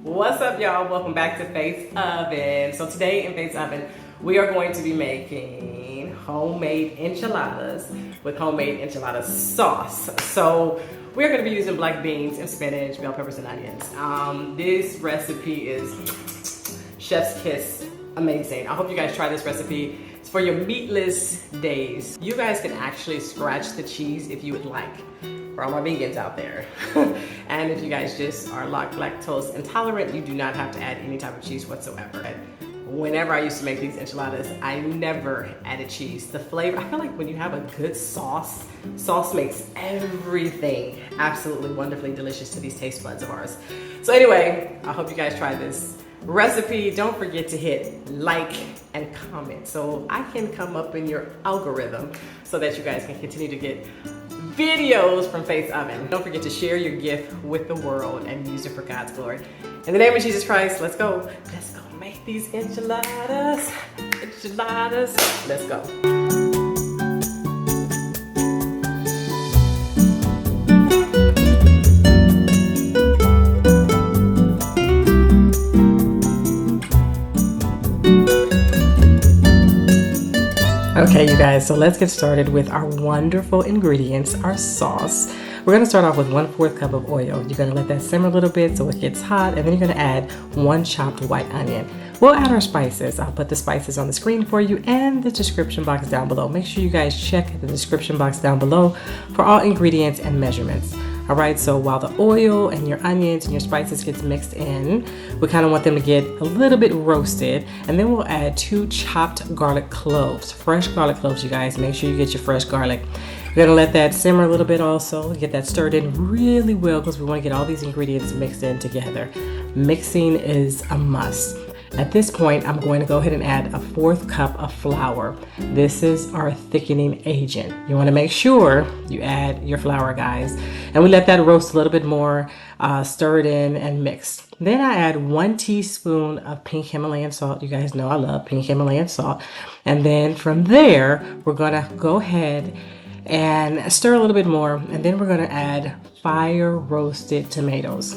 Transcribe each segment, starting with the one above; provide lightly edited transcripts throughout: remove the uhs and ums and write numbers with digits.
What's up, y'all? Welcome back to Faith's Oven. So today in Faith's Oven, we are going to be making homemade enchiladas with homemade enchilada sauce. So we're going to be using black beans and spinach, bell peppers, and onions. This recipe is chef's kiss amazing. I hope you guys try this recipe. It's for your meatless days. You guys can actually scratch the cheese if you would like, for all my vegans out there. And if you guys just are lactose intolerant, you do not have to add any type of cheese whatsoever. Whenever I used to make these enchiladas, I never added cheese. The flavor, I feel like when you have a good sauce makes everything absolutely wonderfully delicious to these taste buds of ours. So anyway, I hope you guys try this recipe. Don't forget to hit like and comment so I can come up in your algorithm so that you guys can continue to get videos from Faith's Oven. Don't forget to share your gift with the world and use it for God's glory. In the name of Jesus Christ, let's go. Let's go make these enchiladas. Let's go. Okay, you guys, so let's get started with our wonderful ingredients, our sauce. We're gonna start off with 1/4 cup of oil. You're gonna let that simmer a little bit so it gets hot, and then you're gonna add 1 chopped white onion. We'll add our spices. I'll put the spices on the screen for you and the description box down below. Make sure you guys check the description box down below for all ingredients and measurements. All right, so while the oil and your onions and your spices gets mixed in, we kind of want them to get a little bit roasted, and then we'll add 2 chopped garlic cloves, fresh garlic cloves, you guys. Make sure you get your fresh garlic. We're gonna let that simmer a little bit also, get that stirred in really well because we wanna get all these ingredients mixed in together. Mixing is a must. At this point, I'm going to go ahead and add 1/4 cup of flour. This is our thickening agent. You want to make sure you add your flour, guys. And we let that roast a little bit more, stir it in and mix. Then I add 1 teaspoon of pink Himalayan salt. You guys know I love pink Himalayan salt. And then from there, we're going to go ahead and stir a little bit more. And then we're going to add fire roasted tomatoes.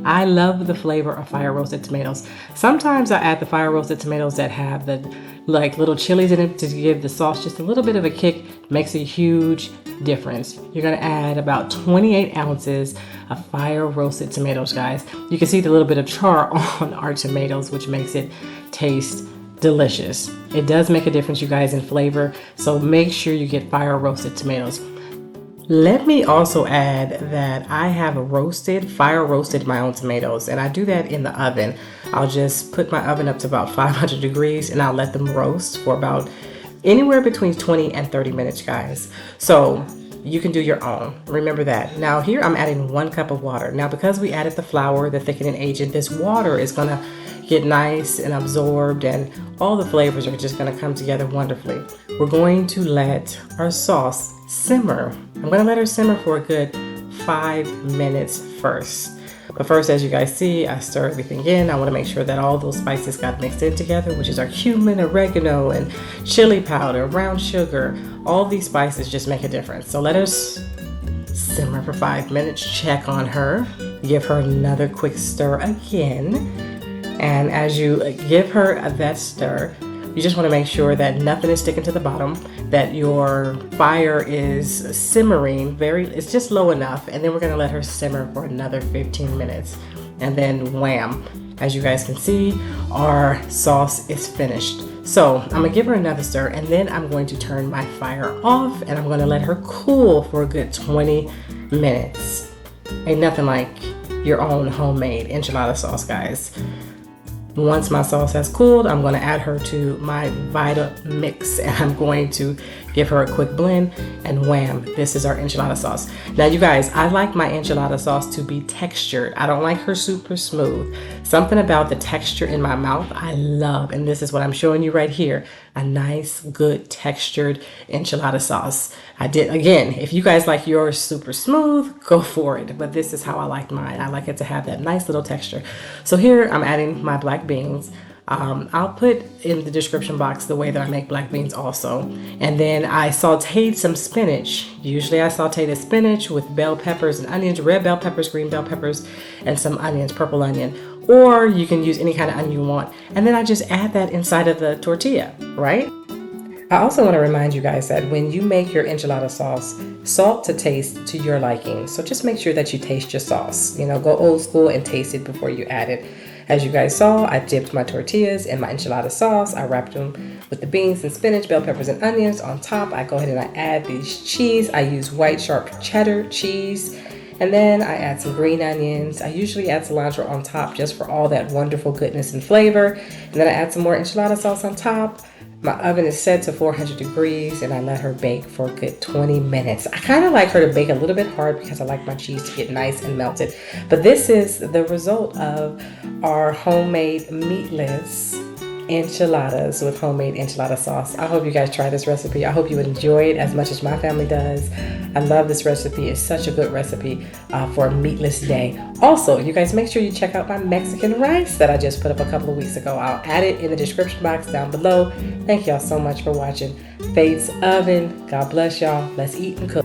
I love the flavor of fire roasted tomatoes. Sometimes I add the fire roasted tomatoes that have the little chilies in it to give the sauce just a little bit of a kick. Makes a huge difference. You're gonna add about 28 ounces of fire roasted tomatoes, guys. You can see the little bit of char on our tomatoes, which makes it taste delicious. It does make a difference, you guys, in flavor. So make sure you get fire roasted tomatoes. Let me also add that I have fire roasted my own tomatoes, and I do that in the oven. I'll just put my oven up to about 500 degrees and I'll let them roast for about anywhere between 20 and 30 minutes, guys. So you can do your own. Remember that. Now here I'm adding 1 cup of water. Now because we added the flour, the thickening agent, this water is gonna get nice and absorbed and all the flavors are just gonna come together wonderfully. We're going to let our sauce simmer. I'm gonna let her simmer for a good 5 minutes first. But first, as you guys see, I stir everything in. I wanna make sure that all those spices got mixed in together, which is our cumin, oregano, and chili powder, brown sugar. All these spices just make a difference. So let us simmer for 5 minutes, check on her, give her another quick stir again. And as you give her that stir, you just want to make sure that nothing is sticking to the bottom, that your fire is simmering it's just low enough. And then we're going to let her simmer for another 15 minutes. And then wham, as you guys can see, our sauce is finished. So I'm gonna give her another stir, and then I'm going to turn my fire off and I'm gonna let her cool for a good 20 minutes. Ain't nothing like your own homemade enchilada sauce, guys. Once my sauce has cooled, I'm gonna add her to my Vita mix, and I'm going to give her a quick blend, and wham, this is our enchilada sauce. Now you guys, I like my enchilada sauce to be textured. I don't like her super smooth. Something about the texture in my mouth I love, and this is what I'm showing you right here. A nice, good textured enchilada sauce. Again, if you guys like yours super smooth, go for it. But this is how I like mine. I like it to have that nice little texture. So here I'm adding my black beans. I'll put in the description box the way that I make black beans also. And then I sauteed some spinach. Usually I saute the spinach with bell peppers and onions, red bell peppers, green bell peppers, and some onions, purple onion. Or you can use any kind of onion you want. And then I just add that inside of the tortilla, right? I also want to remind you guys that when you make your enchilada sauce, salt to taste to your liking. So just make sure that you taste your sauce. You know, go old school and taste it before you add it. As you guys saw, I dipped my tortillas in my enchilada sauce. I wrapped them with the beans and spinach, bell peppers, and onions. On top, I go ahead and I add these cheese. I use white sharp cheddar cheese. And then I add some green onions. I usually add cilantro on top just for all that wonderful goodness and flavor. And then I add some more enchilada sauce on top. My oven is set to 400 degrees and I let her bake for a good 20 minutes. I kind of like her to bake a little bit hard because I like my cheese to get nice and melted. But this is the result of our homemade meatless enchiladas with homemade enchilada sauce. I hope you guys try this recipe. I hope you enjoy it as much as my family does. I love this recipe. It's such a good recipe for a meatless day. Also, you guys make sure you check out my Mexican rice that I just put up a couple of weeks ago. I'll add it in the description box down below. Thank y'all so much for watching Faith's Oven. God bless y'all. Let's eat and cook.